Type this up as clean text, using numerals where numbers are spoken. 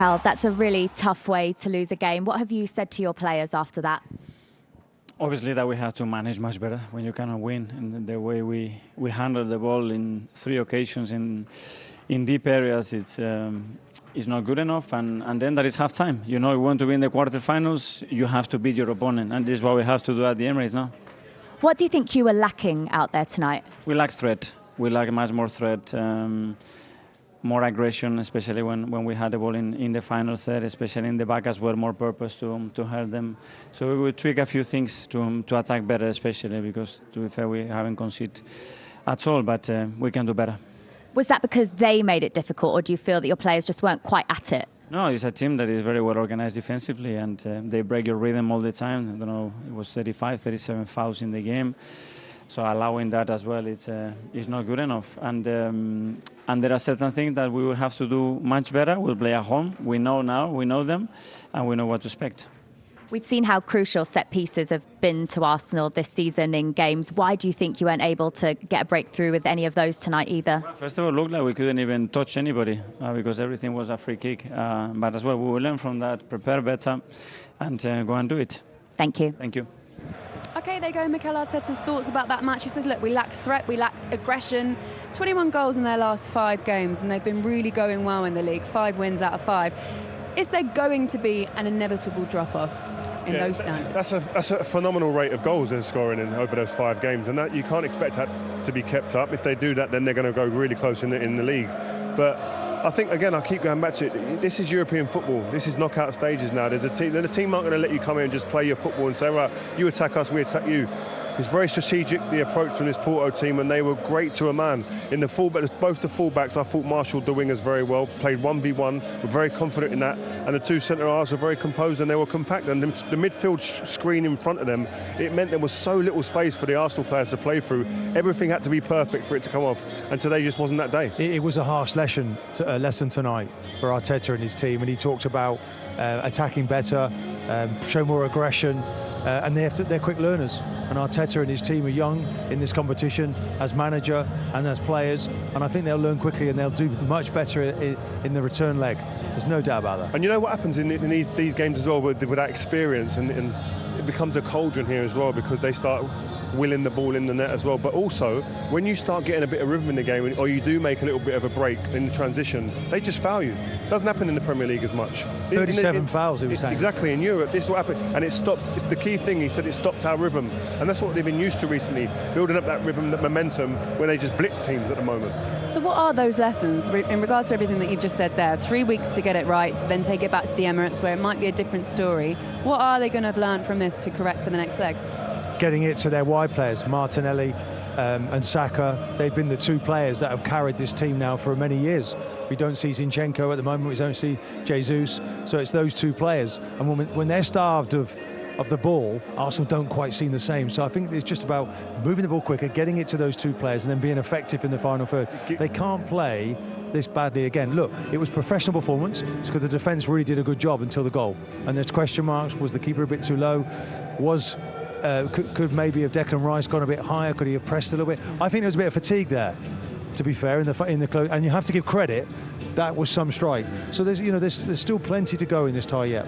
Al, that's a really tough way to lose a game. What have you said to your players after that? Obviously that we have to manage much better when you cannot win. And the way we handle the ball in 3 occasions in deep areas, it's not good enough. And then that is half time. You know, you want to win the quarterfinals, you have to beat your opponent. And this is what we have to do at the Emirates now. What do you think you were lacking out there tonight? We lack threat. We lack much more threat. More aggression, especially when we had the ball in the final third, especially in the back as well, more purpose to hurt them. So we will tweak a few things to attack better, especially because, to be fair, we haven't conceded at all, but we can do better. Was that because they made it difficult, or do you feel that your players just weren't quite at it? No, it's a team that is very well organized defensively, and they break your rhythm all the time. I don't know, it was 35, 37 fouls in the game. So allowing that as well, it's not good enough. And there are certain things that we will have to do much better. We'll play at home. We know now, we know them, and we know what to expect. We've seen how crucial set pieces have been to Arsenal this season in games. Why do you think you weren't able to get a breakthrough with any of those tonight either? Well, first of all, it looked like we couldn't even touch anybody because everything was a free kick. But as well, we will learn from that, prepare better, and go and do it. Thank you. Thank you. Okay, there you go Mikel Arteta's thoughts about that match. He says, look, we lacked threat, we lacked aggression. 21 goals in their last 5 games, and they've been really going well in the league. 5 wins out of 5. Is there going to be an inevitable drop-off in those standards? That's a phenomenal rate of goals they're scoring over those 5 games, and that you can't expect that to be kept up. If they do that, then they're going to go really close in the league. But I think, again, I keep going back to it. This is European football. This is knockout stages now. There's a team. The team aren't going to let you come in and just play your football and say, right, you attack us, we attack you. It's very strategic, the approach from this Porto team, and they were great to a man. In the fullback, both the fullbacks, I thought marshalled the wingers very well, played 1v1, were very confident in that, and the 2 centre-halves were very composed and they were compact. And the midfield screen in front of them, it meant there was so little space for the Arsenal players to play through. Everything had to be perfect for it to come off, and today just wasn't that day. It was a harsh lesson tonight for Arteta and his team, and he talked about attacking better, show more aggression, and they're quick learners. And Arteta and his team are young in this competition as manager and as players, and I think they'll learn quickly and they'll do much better in the return leg. There's no doubt about that. And you know what happens in these games as well with that experience, and it becomes a cauldron here as well, because they start willing the ball in the net as well. But also, when you start getting a bit of rhythm in the game, or you do make a little bit of a break in the transition, they just foul you. Doesn't happen in the Premier League as much. 37 fouls, he was saying. Exactly, in Europe, this is what happened. And it stops, it's the key thing, he said, it stopped our rhythm. And that's what they've been used to recently, building up that rhythm, that momentum, when they just blitz teams at the moment. So what are those lessons in regards to everything that you've just said there? 3 weeks to get it right, to then take it back to the Emirates, where it might be a different story. What are they going to have learned from this to correct for the next leg? Getting it to their wide players, Martinelli and Saka. They've been the 2 players that have carried this team now for many years. We don't see Zinchenko at the moment, we don't see Jesus, so it's those 2 players. And when they're starved of the ball, Arsenal don't quite seem the same. So I think it's just about moving the ball quicker, getting it to those 2 players, and then being effective in the final third. They can't play this badly again. Look, it was professional performance. It's because the defence really did a good job until the goal. And there's question marks. Was the keeper a bit too low? Could maybe have Declan Rice gone a bit higher? Could he have pressed a little bit? I think there was a bit of fatigue there, to be fair, in the close. And you have to give credit, that was some strike. So there's still plenty to go in this tie yet.